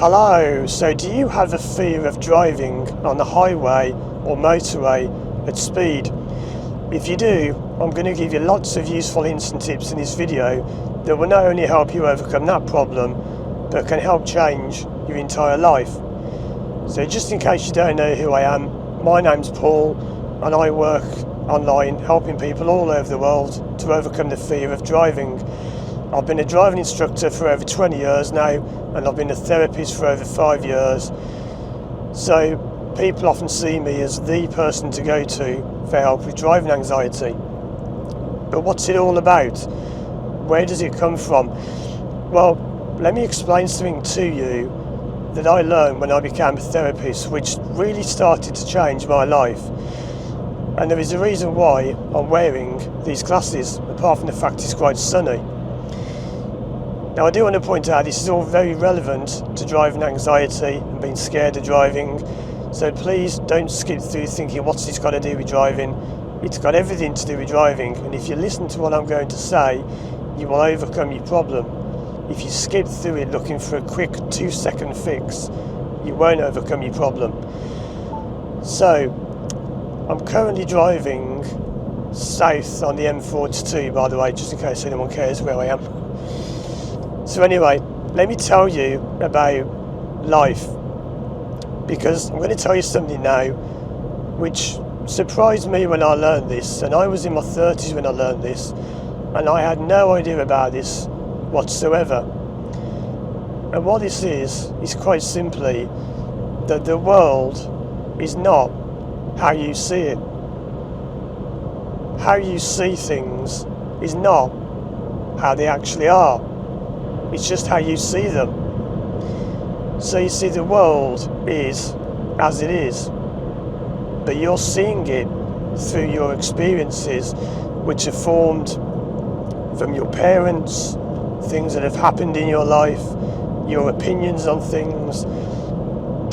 Hello, so do you have a fear of driving on the highway or motorway at speed? If you do, I'm going to give you lots of useful hints and tips in this video that will not only help you overcome that problem, but can help change your entire life. So just in case you don't know who I am, my name's Paul and I work online helping people all over the world to overcome the fear of driving. I've been a driving instructor for over 20 years now, and I've been a therapist for over 5 years. So people often see me as the person to go to for help with driving anxiety. But what's it all about? Where does it come from? Well, let me explain something to you that I learned when I became a therapist, which really started to change my life. And there is a reason why I'm wearing these glasses, apart from the fact it's quite sunny. Now I do want to point out this is all very relevant to driving anxiety and being scared of driving, so please don't skip through thinking what's this got to do with driving. It's got everything to do with driving, and if you listen to what I'm going to say, you will overcome your problem. If you skip through it looking for a quick 2-second fix, you won't overcome your problem. So I'm currently driving south on the M42, by the way, just in case anyone cares where I am. So anyway, let me tell you about life, because I'm going to tell you something now which surprised me when I learned this, and I was in my 30s when I learned this, and I had no idea about this whatsoever. And what this is quite simply that the world is not how you see it. How you see things is not how they actually are. It's just how you see them. So you see, the world is as it is, but you're seeing it through your experiences, which are formed from your parents, things that have happened in your life, your opinions on things,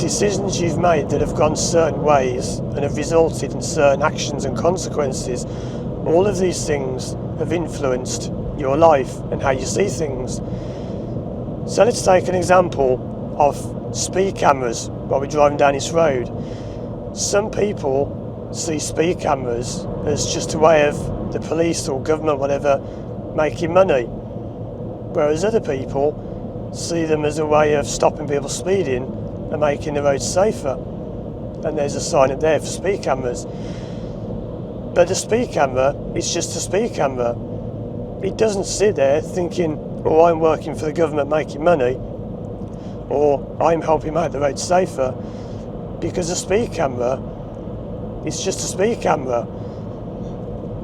decisions you've made that have gone certain ways and have resulted in certain actions and consequences. All of these things have influenced your life and how you see things. So let's take an example of speed cameras while we're driving down this road. Some people see speed cameras as just a way of the police or government, whatever, making money, whereas other people see them as a way of stopping people speeding and making the roads safer. And there's a sign up there for speed cameras. But the speed camera is just a speed camera. It doesn't sit there thinking, oh, I'm working for the government making money, or I'm helping make the roads safer, because a speed camera is just a speed camera.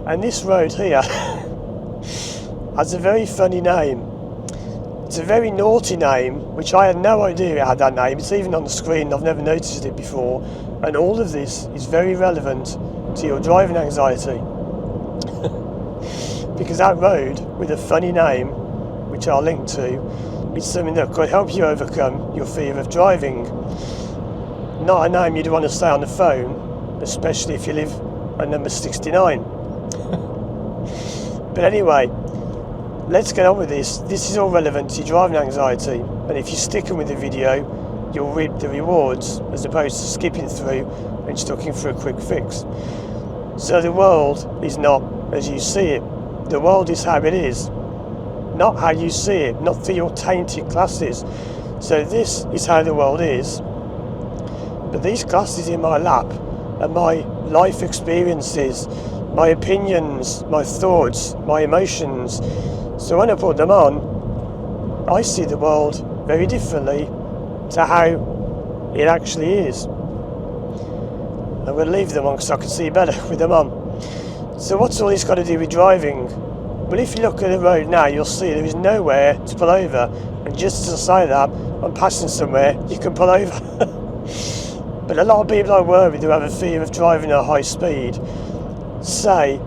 And this road here has a very funny name. It's a very naughty name, which I had no idea it had that name. It's even on the screen, I've never noticed it before. And all of this is very relevant to your driving anxiety. Because that road with a funny name, which I'll link to, is something that could help you overcome your fear of driving. Not a name you'd want to say on the phone, especially if you live at number 69. But anyway, let's get on with this. This is all relevant to your driving anxiety, and if you're sticking with the video, you'll reap the rewards as opposed to skipping through and just looking for a quick fix. So the world is not as you see it. The world is how it is, not how you see it, not through your tainted glasses. So this is how the world is. But these glasses in my lap are my life experiences, my opinions, my thoughts, my emotions. So when I put them on, I see the world very differently to how it actually is. I will leave them on because I can see better with them on. So what's all this got to do with driving? Well, if you look at the road now, you'll see there is nowhere to pull over. And just to say that, I'm passing somewhere, you can pull over. But a lot of people I work with who have a fear of driving at high speed say,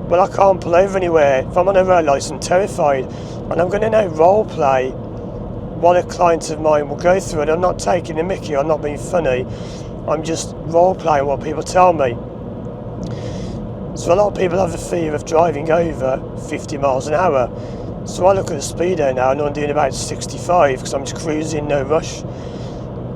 well, I can't pull over anywhere. If I'm on a road light, I'm terrified. And I'm going to now role play what a client of mine will go through. And I'm not taking the mickey, I'm not being funny. I'm just role playing what people tell me. So a lot of people have a fear of driving over 50 miles an hour. So I look at the speedo now and I'm doing about 65 because I'm just cruising, no rush.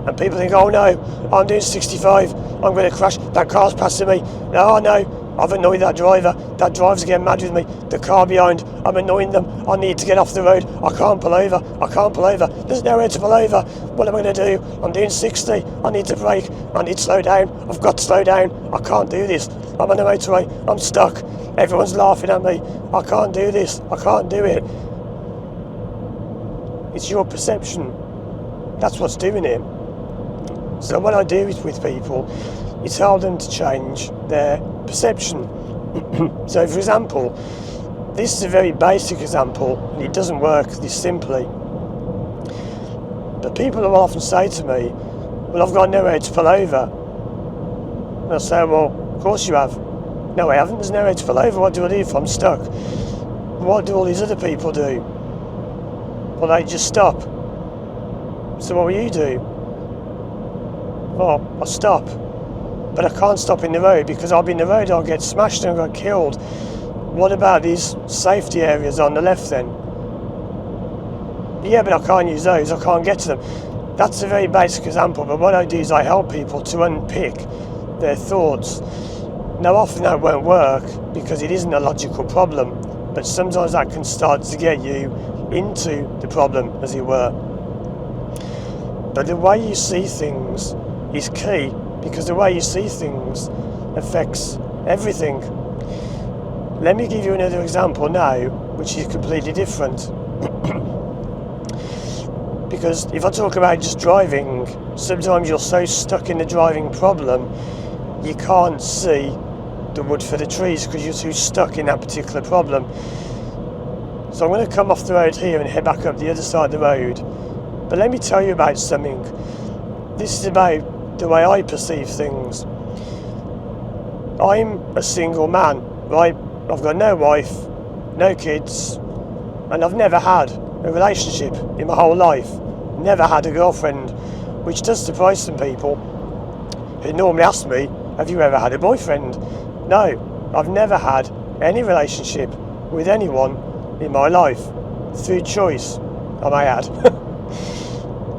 And people think, oh no, I'm doing 65, I'm going to crash, that car's passing me. Oh no, I've annoyed that driver, that driver's getting mad with me, the car behind, I'm annoying them, I need to get off the road, I can't pull over, there's nowhere to pull over, what am I going to do? I'm doing 60, I need to brake, I need to slow down, I've got to slow down, I can't do this, I'm on the motorway, I'm stuck, everyone's laughing at me, I can't do this, I can't do it. It's your perception, that's what's doing it. So what I do is with people is tell them to change their perception. So for example, this is a very basic example and it doesn't work this simply. But people will often say to me, well, I've got nowhere to pull over. And I say, well, of course you have. No, I haven't, there's nowhere to pull over. What do I do if I'm stuck? What do all these other people do? Well, they just stop. So what will you do? Well, I'll stop. But I can't stop in the road because I'll be in the road, I'll get smashed and I'll get killed. What about these safety areas on the left then? Yeah, but I can't use those, I can't get to them. That's a very basic example, but what I do is I help people to unpick their thoughts. Now often that won't work because it isn't a logical problem, but sometimes that can start to get you into the problem, as it were. But the way you see things is key, because the way you see things affects everything. Let me give you another example now, which is completely different. Because if I talk about just driving, sometimes you're so stuck in the driving problem, you can't see the wood for the trees because you're too stuck in that particular problem. So I'm going to come off the road here and head back up the other side of the road. But let me tell you about something. This is about the way I perceive things. I'm a single man, right? I've got no wife, no kids, and I've never had a relationship in my whole life. Never had a girlfriend, which does surprise some people who normally ask me, have you ever had a boyfriend? No, I've never had any relationship with anyone in my life, through choice, I may add.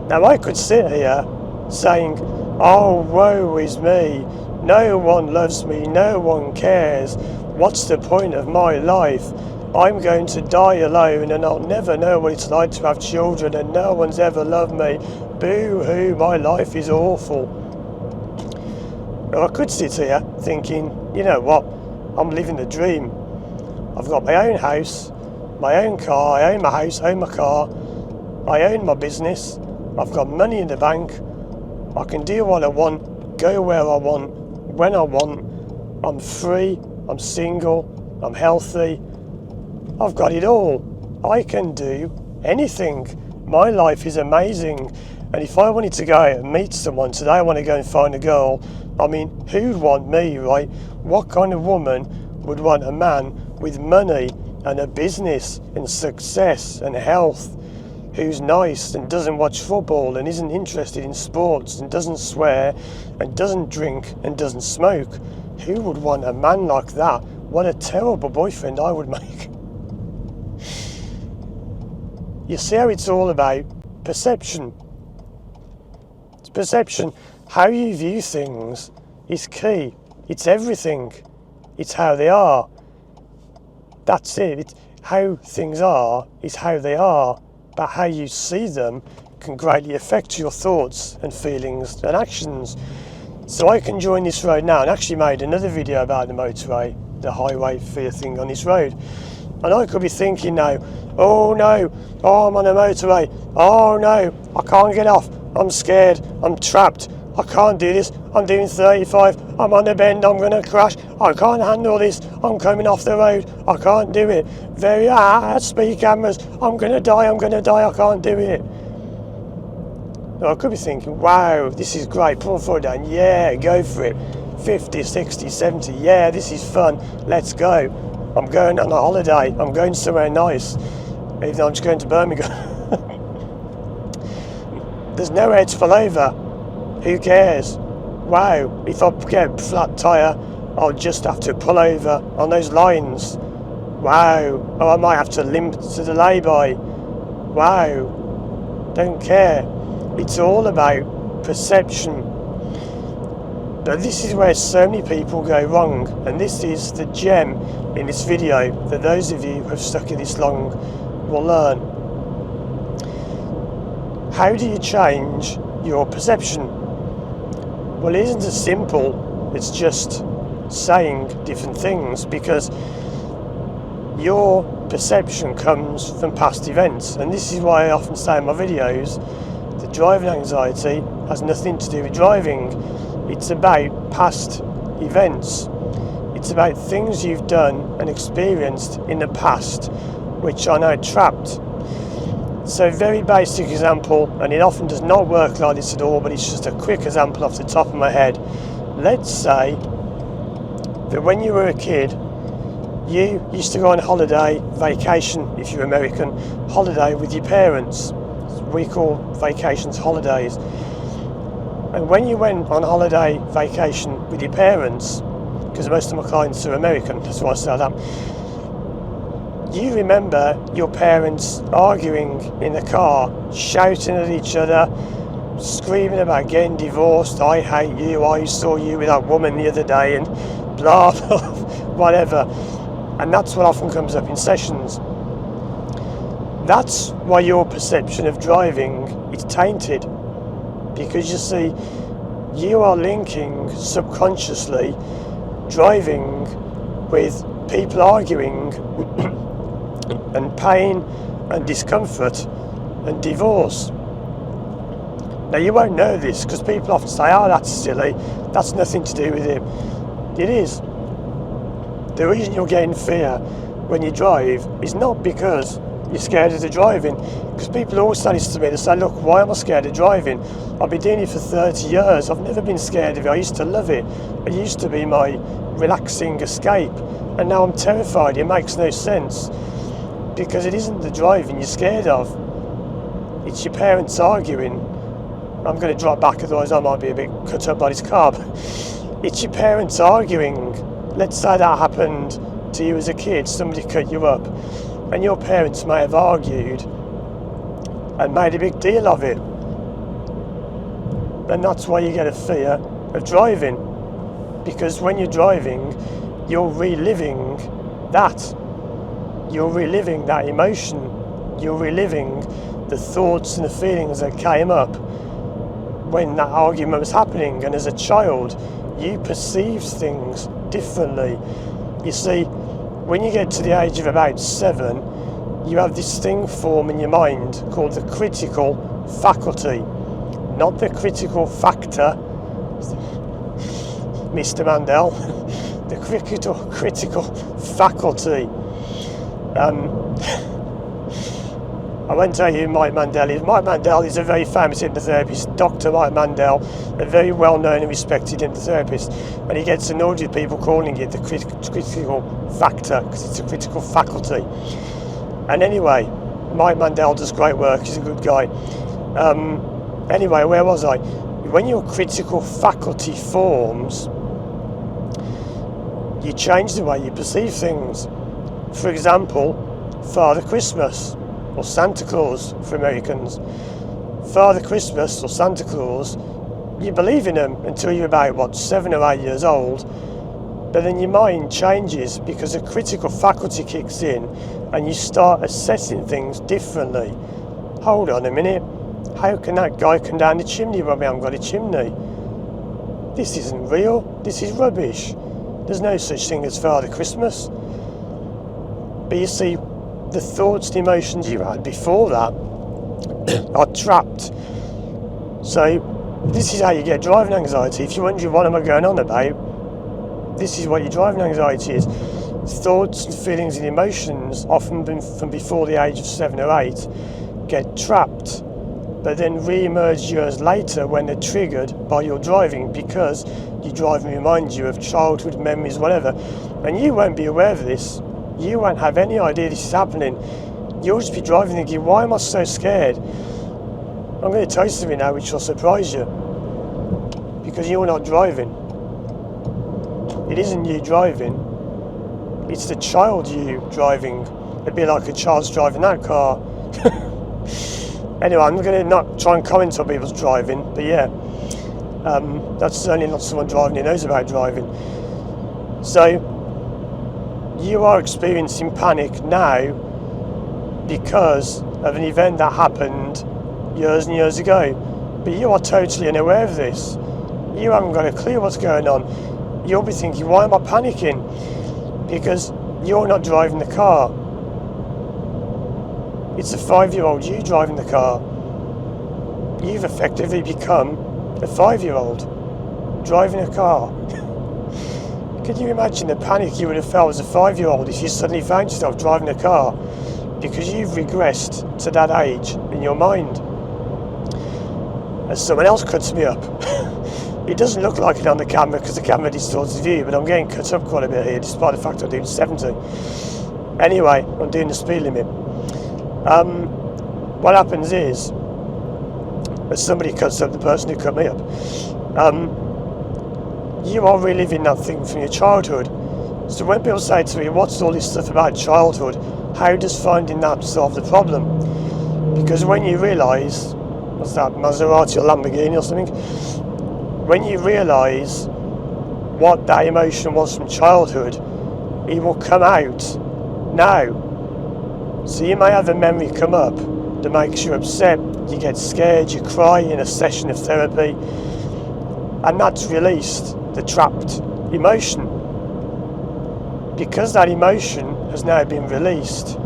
Now I could sit here saying, oh, woe is me, no one loves me, no one cares, what's the point of my life? I'm going to die alone and I'll never know what it's like to have children and no one's ever loved me. Boo-hoo, my life is awful. Now I could sit here thinking, you know what, I'm living the dream. I've got my own house, my own car, I own my house, I own my car, I own my business, I've got money in the bank, I can do what I want, go where I want, when I want, I'm free, I'm single, I'm healthy, I've got it all. I can do anything. My life is amazing. And if I wanted to go out and meet someone today, I want to go and find a girl. I mean, who'd want me, right? What kind of woman would want a man with money and a business and success and health, who's nice and doesn't watch football and isn't interested in sports and doesn't swear and doesn't drink and doesn't smoke? Who would want a man like that? What a terrible boyfriend I would make. You see how it's all about perception. It's perception. How you view things is key. It's everything. It's how they are. That's it. It's how things are is how they are. But how you see them can greatly affect your thoughts and feelings and actions. So I can join this road now and actually made another video about the motorway, the highway fear thing on this road. And I could be thinking now, oh no, oh I'm on a motorway, oh no, I can't get off, I'm scared, I'm trapped, I can't do this, I'm doing 35, I'm on a bend, I'm going to crash, I can't handle this, I'm coming off the road, I can't do it, speed cameras, I'm going to die, I can't do it. Now, I could be thinking, wow, this is great, pull forward down, yeah, go for it, 50, 60, 70, yeah, this is fun, let's go. I'm going on a holiday, I'm going somewhere nice, even though I'm just going to Birmingham. There's nowhere to pull over, who cares? Wow, if I get a flat tyre, I'll just have to pull over on those lines. Wow, oh I might have to limp to the lay-by. Wow, don't care. It's all about perception. But this is where so many people go wrong, and this is the gem in this video that those of you who have stuck it this long will learn. How do you change your perception? Well, it isn't as simple as just saying different things, because your perception comes from past events, and this is why I often say in my videos that driving anxiety has nothing to do with driving. It's about past events. It's about things you've done and experienced in the past which are now trapped. So, very basic example, and it often does not work like this at all, but it's just a quick example off the top of my head. Let's say that when you were a kid, you used to go on holiday, vacation, if you're American, holiday with your parents. We call vacations holidays. And when you went on holiday, vacation with your parents, because most of my clients are American, that's why I say that, you remember your parents arguing in the car, shouting at each other, screaming about getting divorced, I hate you, I saw you with that woman the other day, and blah, blah, whatever. And that's what often comes up in sessions. That's why your perception of driving is tainted. Because you see, you are linking subconsciously driving with people arguing and pain and discomfort and divorce. Now, you won't know this because people often say, oh, that's silly, that's nothing to do with it. It is. The reason you're getting fear when you drive is not because you're scared of the driving, because people always say this to me. They say, look, why am I scared of driving? I've been doing it for 30 years. I've never been scared of it. I used to love it. It used to be my relaxing escape. And now I'm terrified. It makes no sense. Because it isn't the driving you're scared of. It's your parents arguing. I'm going to drive back, otherwise I might be a bit cut up by this car. It's your parents arguing. Let's say that happened to you as a kid. Somebody cut you up. And your parents may have argued and made a big deal of it. And that's why you get a fear of driving. Because when you're driving, you're reliving that. You're reliving that emotion. You're reliving the thoughts and the feelings that came up when that argument was happening. And as a child, you perceived things differently. You see, when you get to the age of about 7, you have this thing form in your mind called the critical faculty, not the critical factor, Mr. Mandel, the critical faculty. I won't tell you who Mike Mandel is. Mike Mandel is a very famous hypnotherapist, Dr. Mike Mandel, a very well-known and respected hypnotherapist, and he gets annoyed with people calling it the critical factor, because it's a critical faculty. And anyway, Mike Mandel does great work, he's a good guy. Anyway, where was I? When your critical faculty forms, you change the way you perceive things. For example, Father Christmas, or Santa Claus for Americans. Father Christmas or Santa Claus, you believe in them until you're about, 7 or 8 years old, but then your mind changes because a critical faculty kicks in and you start assessing things differently. Hold on a minute, how can that guy come down the chimney when we haven't got a chimney? This isn't real, this is rubbish. There's no such thing as Father Christmas. But you see, the thoughts and emotions you had before that are trapped. So this is how you get driving anxiety. If you're wondering what am I going on about, this is what your driving anxiety is. Thoughts and feelings and emotions, often from before the age of 7 or 8, get trapped, but then re-emerge years later when they're triggered by your driving, because your driving reminds you of childhood memories, whatever, and you won't be aware of this. You won't have any idea this is happening. You'll just be driving thinking, why am I so scared? I'm going to tell you something now which will surprise you. Because you're not driving. It isn't you driving. It's the child you driving. It'd be like a child's driving that car. Anyway, I'm going to not try and comment on people's driving, but yeah, that's certainly not someone driving who knows about driving. So you are experiencing panic now because of an event that happened years and years ago, but you are totally unaware of this. You haven't got a clue what's going on. You'll be thinking, why am I panicking? Because you're not driving the car. It's a 5-year-old you driving the car. You've effectively become a 5-year-old driving a car. Can you imagine the panic you would have felt as a 5-year-old if you suddenly found yourself driving a car? Because you've regressed to that age in your mind. As someone else cuts me up. It doesn't look like it on the camera because the camera distorts the view, but I'm getting cut up quite a bit here despite the fact I'm doing 70. Anyway, I'm doing the speed limit. What happens is, as somebody cuts up the person who cut me up, you are reliving that thing from your childhood. So when people say to me, what's all this stuff about childhood? How does finding that solve the problem? Because when you realise, what's that, Maserati or Lamborghini or something? When you realise what that emotion was from childhood, it will come out now. So you may have a memory come up that makes you upset, you get scared, you cry in a session of therapy, and that's released the trapped emotion. Because that emotion has now been released,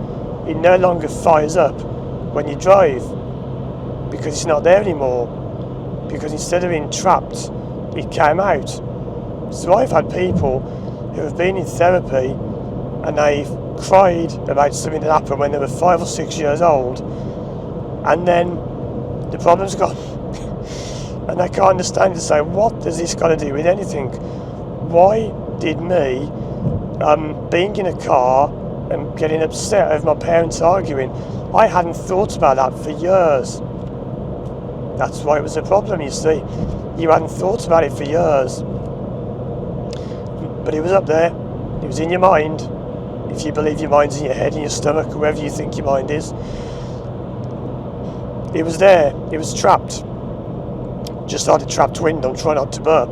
it no longer fires up when you drive, because it's not there anymore, because instead of being trapped, it came out. So I've had people who have been in therapy and they've cried about something that happened when they were 5 or 6 years old, and then the problem's gone. And they can't understand to say, what does this got to do with anything? Why did me being in a car and getting upset over my parents arguing, I hadn't thought about that for years. That's why it was a problem, you see. You hadn't thought about it for years. But it was up there, it was in your mind, if you believe your mind's in your head, in your stomach, wherever you think your mind is. It was there, it was trapped. Just like a trapped wind, I'm trying not to burp.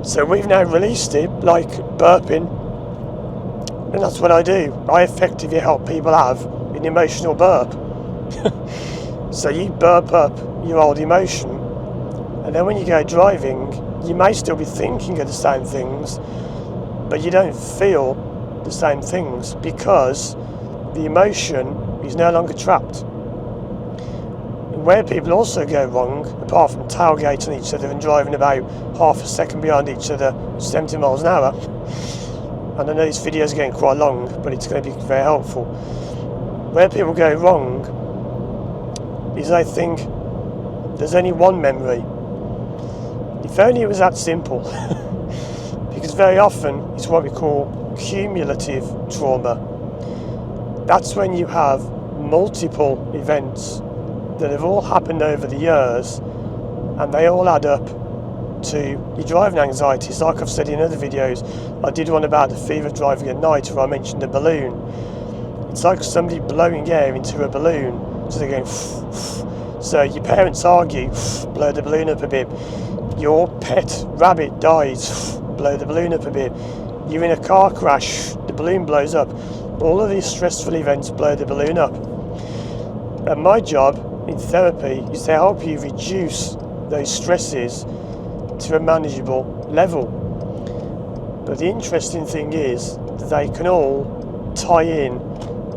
So we've now released it, like burping, and that's what I do. I effectively help people have an emotional burp. So you burp up your old emotion, and then when you go driving, you may still be thinking of the same things, but you don't feel the same things because the emotion is no longer trapped. Where people also go wrong, apart from tailgating each other and driving about half a second behind each other, 70 miles an hour, and I know this video is getting quite long, but it's going to be very helpful. Where people go wrong is they think there's only one memory. If only it was that simple. Because very often it's what we call cumulative trauma. That's when you have multiple events that have all happened over the years, and they all add up to your driving anxieties. Like I've said in other videos, I did one about the fear of driving at night where I mentioned a balloon. It's like somebody blowing air into a balloon, so they're going so your parents argue, blow the balloon up a bit. Your pet rabbit dies, blow the balloon up a bit. You're in a car crash, the balloon blows up. All of these stressful events blow the balloon up. And my job in therapy is to help you reduce those stresses to a manageable level. But the interesting thing is that they can all tie in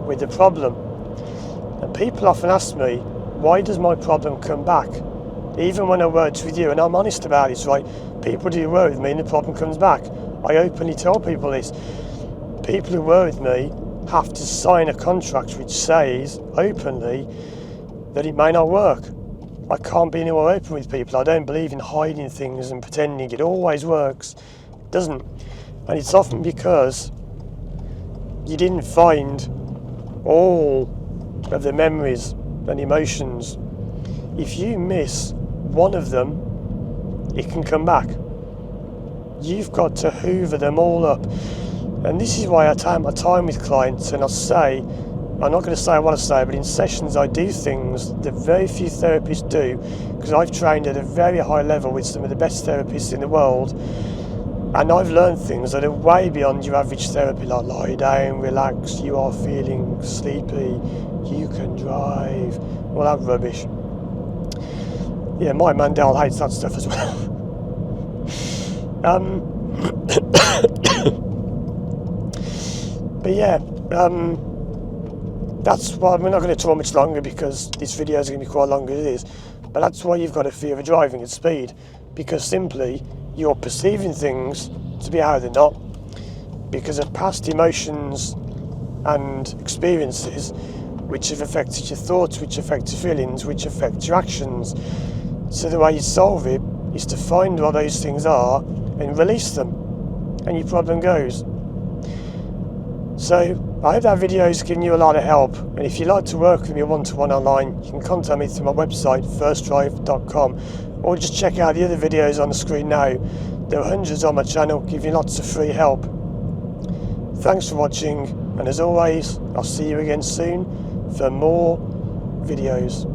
with the problem. And people often ask me, why does my problem come back? Even when I worked with you, and I'm honest about it, right? People do work with me and the problem comes back. I openly tell people this. People who work with me have to sign a contract which says openly that it may not work. I can't be any more open with people. I don't believe in hiding things and pretending it always works. It doesn't. And it's often because you didn't find all of the memories and emotions. If you miss one of them, it can come back. You've got to hoover them all up. And this is why I take my time with clients and I say, I'm not going to say what I say, but in sessions I do things that very few therapists do, because I've trained at a very high level with some of the best therapists in the world, and I've learned things that are way beyond your average therapy, like lie down, relax, you are feeling sleepy, you can drive, all that rubbish. Yeah, my Mandel hates that stuff as well. But yeah, that's why we're not going to talk much longer, because this video is going to be quite long as it is. But that's why you've got a fear of driving at speed, because simply you're perceiving things to be how they're not, because of past emotions and experiences which have affected your thoughts, which affect your feelings, which affect your actions. So the way you solve it is to find what those things are and release them, and your problem goes. So I hope that video has given you a lot of help, and if you'd like to work with me one-to-one online, you can contact me through my website firstdrive.com, or just check out the other videos on the screen now. There are hundreds on my channel giving lots of free help. Thanks for watching, and as always, I'll see you again soon for more videos.